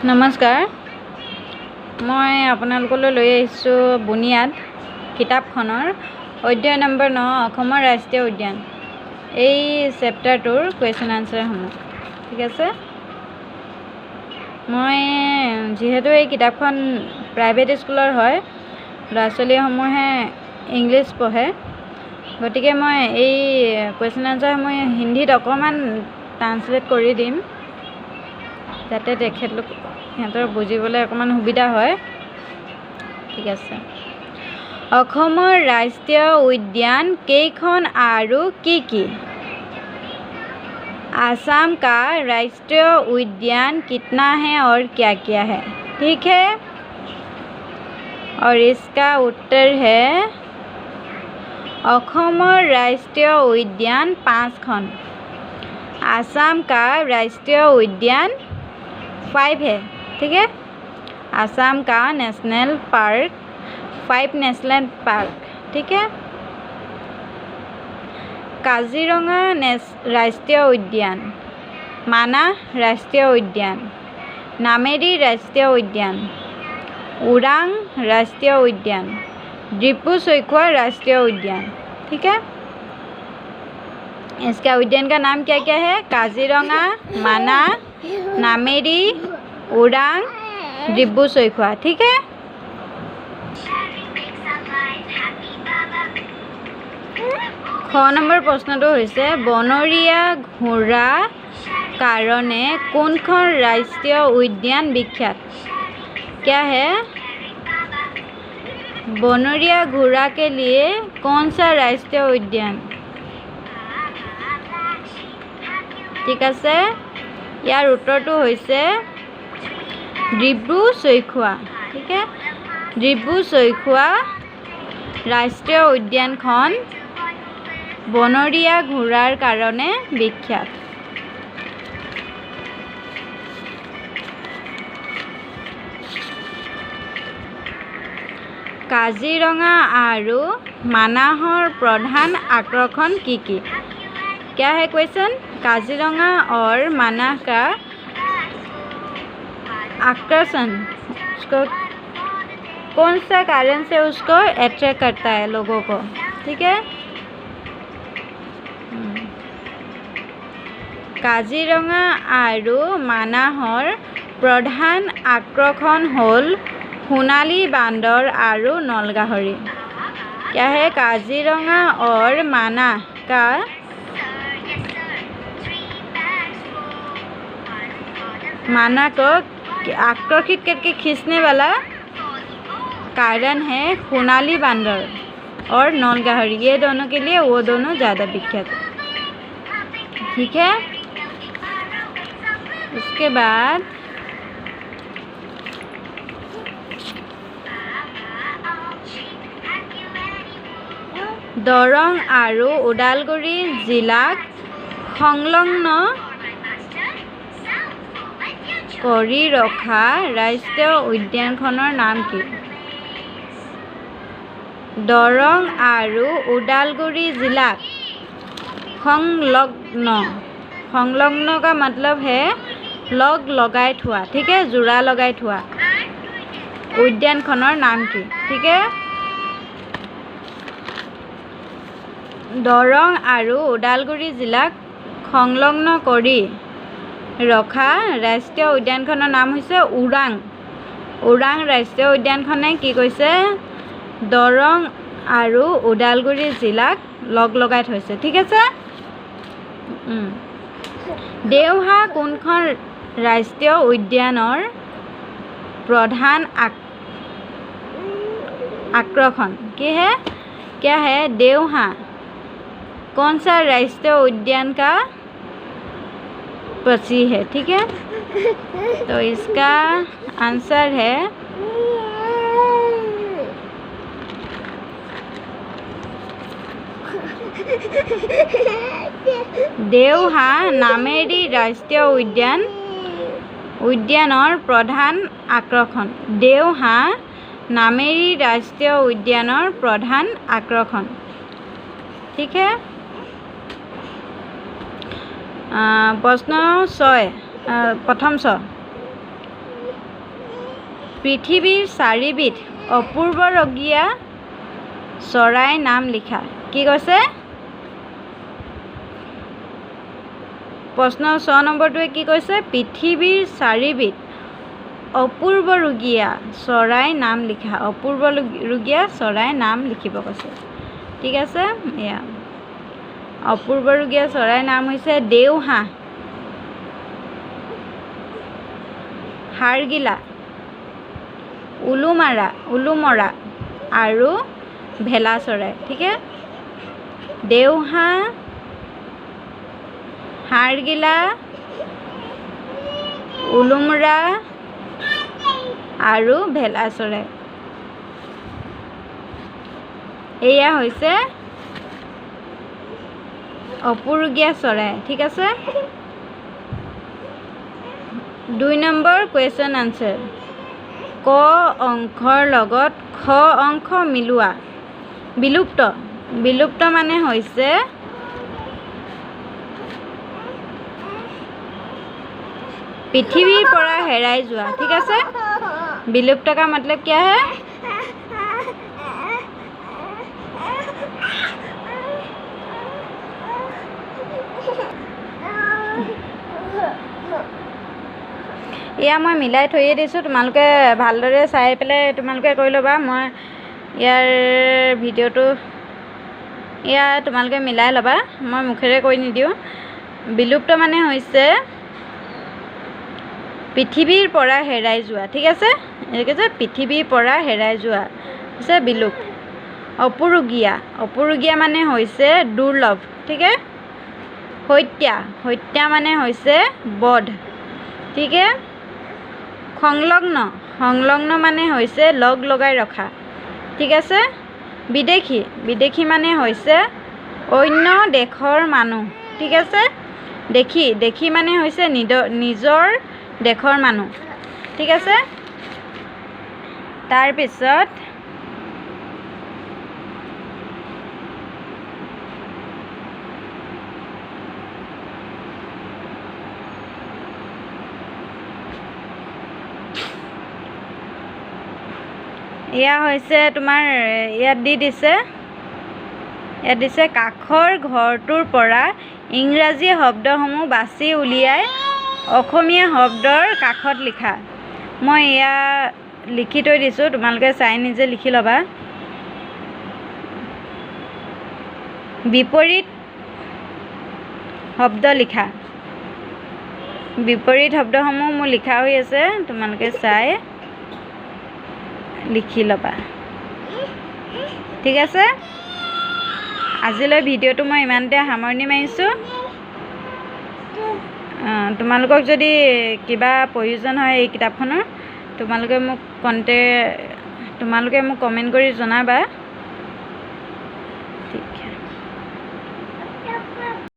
নমস্কাৰ, মই আপোনালোকলৈ লৈ আহিছোঁ বুনিয়াদ কিতাপখনৰ অধ্যায় নম্বৰ 9 অসমৰ ৰাষ্ট্ৰীয় উদ্যান। এই চেপ্টাৰটোৰ কুৱেশ্যন আনচাৰসমূহ ঠিক আছে। মই যিহেতু এই কিতাপখন প্ৰাইভেট স্কুলৰ হয়, ল'ৰা ছোৱালীসমূহে ইংলিছ পঢ়ে, গতিকে মই এই কুৱেশ্যন আনচাৰসমূহ হিন্দীত অকণমান ট্ৰান্সলেট কৰি দিম, যাতে সিহঁতৰ বুজিবলৈ অকণমান সুবিধা হয়। ঠিক আছে। অসমৰ ৰাষ্ট্ৰীয় উদ্যান কেইখন আৰু কি কি? आसाम का राष्ट्रीय उद्यान कितना है और क्या क्या है? ठीक है, और इसका उत्तर है অসমৰ राष्ट्रीय उद्यान 5খন। आसाम का राष्ट्रीय उद्यान 5 है। ठीक है, आसाम का नेशनल पार्क 5 नेशनल पार्क। ठीक है, काजीरंगा राष्ट्रीय उद्यान, मानाह राष्ट्रीय उद्यान, नामेरी राष्ट्रीय उद्यान, ओरांग राष्ट्रीय उद्यान, डिब्रू सैखोवा राष्ट्रीय उद्यान। ठीक है, इसका उद्यान का नाम क्या क्या है? काजीरंगा, मानाह, नामेरी, ओरांग, डिब्रू सैखोवा। ठीक है, খ নম্বৰ প্ৰশ্নটো হৈছে বনৰীয়া ঘোঁৰা কাৰণে কোনখন ৰাষ্ট্ৰীয় উদ্যান বিখ্যাত? क्या है? বনৰীয়া ঘোঁৰা के लिए कौन सा राष्ट्रीय उद्यान? ঠিক আছে, ইয়াৰ উত্তৰটো হৈছে ডিব্ৰু সৈখোৱা। ঠিক আছে, ডিব্ৰু সৈখোৱা ৰাষ্ট্ৰীয় উদ্যানখন বনৰীয়া ঘোঁৰাৰ কাৰণে বিখ্যাত। কাজিৰঙা আৰু মানাহৰ প্ৰধান আকৰ্ষণ কি কি? क्या है क्वेश्चन? काजीरंगा और मानाह का आकर्षण उसको कौन सा कारण से उसको अट्रैक्ट करता है लोगों को? ठीक है, काजीरंगा আৰু মানাহৰ প্ৰধান আকৰ্ষণ হ'ল সোণালী বান্দৰ আৰু নলগাহৰি। क्या है? काजीरंगा और मानाह का माना को आकर्षित करके खींचने वाला कारण है सोनाली बांदर और नलगाहरी। ये दोनों के लिए वो दोनों ज़्यादा विख्यात है। ठीक है, उसके बाद দৰং আৰু ওদালগুৰি জিলাক সংলগ্ন কৰি ৰখা ৰাষ্ট্ৰীয় উদ্যানখনৰ নাম কি? দৰং আৰু ওদালগুৰি জিলাক সংলগ্न, संलग्न का मतलब है लग लगाई थोआ। ठीक है, जोड़ा लगाई थोआ उद्यानखনৰ नाम কি? ठीक है, দৰং আৰু ওদালগুৰি জিলাক সংলগ্ন কৰি ৰখা ৰাষ্ট্ৰীয় উদ্যানখনৰ নাম হৈছে ওৰাং। ওৰাং ৰাষ্ট্ৰীয় উদ্যানখনে কি কৈছে? দৰং আৰু ওদালগুৰি জিলাক লগ লগাই থৈছে। ঠিক আছে, দেওহাঁহ কোনখন ৰাষ্ট্ৰীয় উদ্যানৰ প্ৰধান আকৰ্ষণ? কি है? क्या है? देवहां कौन सा राष्ट्रीय उद्यान का प्रसिद्ध है? ठीक है, तो इसका आंसर है देवहां नामेरी राष्ट्रीय उद्याনৰ প্ৰধান আকৰ্ষণ। দেওহাঁহ नामेरी राष्ट्रीय उद्याনৰ प्रधान আকৰ্ষণ। ठीक है, प्रश्न 6 प्रथम 6 পৃথিৱীৰ 4বিধ অপূৰ্বৰগীয়া চৰাইৰ নাম লিখা। কি কৈছে? প্ৰশ্ন 6 নম্বৰটোৱে কি কৈছে? পৃথিৱীৰ 4বিধ অপূৰ্বৰগীয়া চৰাইৰ নাম লিখা। অপূৰ্বৰগীয়া চৰাইৰ নাম লিখিব কৈছে। ঠিক আছে, এয়া অপূৰ্বৰগীয়া চৰাইৰ নাম হৈছে দেওহাঁহ, হাড়গিলা, উলুমৰা আৰু ভেলা চৰাই। ঠিক আছে, দেওহাঁহ, হাড়গিলা, উলুমৰা আৰু ভেলা চৰাই। এয়া হৈছে অপূৰ্বৰগীয়া চৰাই। ঠিক আছে, 2 নম্বৰ কুৱেশ্যন আনচাৰ। ক অংশৰ লগত খ অংশ মিলোৱা। বিলুপ্ত মানে হৈছে পৃথিৱীৰ পৰা হেৰাই যোৱা। ঠিক আছে, বিলুপ্ত का मतलब क्या है? এয়া মই মিলাই থৈয়ে দিছোঁ, তোমালোকে ভালদৰে চাই পেলাই তোমালোকে কৰি ল'বা। মই ইয়াৰ ভিডিঅ'টো তোমালোকে মিলাই ল'বা, মই মুখেৰে কৈ নিদিওঁ। বিলুপ্ত মানে হৈছে পৃথিৱীৰ পৰা হেৰাই যোৱা। ঠিক আছে, এনেকৈ যে পৃথিৱীৰ পৰা হেৰাই যোৱা হৈছে বিলুপ্ত। অপূৰ্বৰগীয়া মানে হৈছে দুৰ্লভ। ঠিক আছে, হত্যা মানে হৈছে বধ। ঠিক আছে, সংলগ্ন মানে হৈছে লগাই ৰখা। ঠিক আছে, বিদেশী মানে হৈছে অন্য দেশৰ মানুহ। ঠিক আছে, দেশী মানে হৈছে নিজৰ দেশৰ মানুহ। ঠিক আছে, তাৰপিছত এয়া হৈছে তোমাৰ ইয়াত দিছে কাষৰ ঘৰটোৰ পৰা ইংৰাজী শব্দসমূহ বাছি উলিয়াই অসমীয়া শব্দৰ কাষত লিখা। মই এয়া লিখি থৈ দিছোঁ, তোমালোকে চাই নিজে লিখি ল'বা। বিপৰীত শব্দ লিখা। বিপৰীত শব্দসমূহ মোৰ লিখা হৈ আছে, তোমালোকে চাই লিখি ল'বা। ঠিক আছে, আজিলৈ ভিডিঅ'টো মই ইমানতে সামৰণি মাৰিছোঁ। তোমালোকক যদি কিবা প্ৰয়োজন হয় এই কিতাপখনৰ, তোমালোকে মোক কমেণ্ট কৰি জনাবা।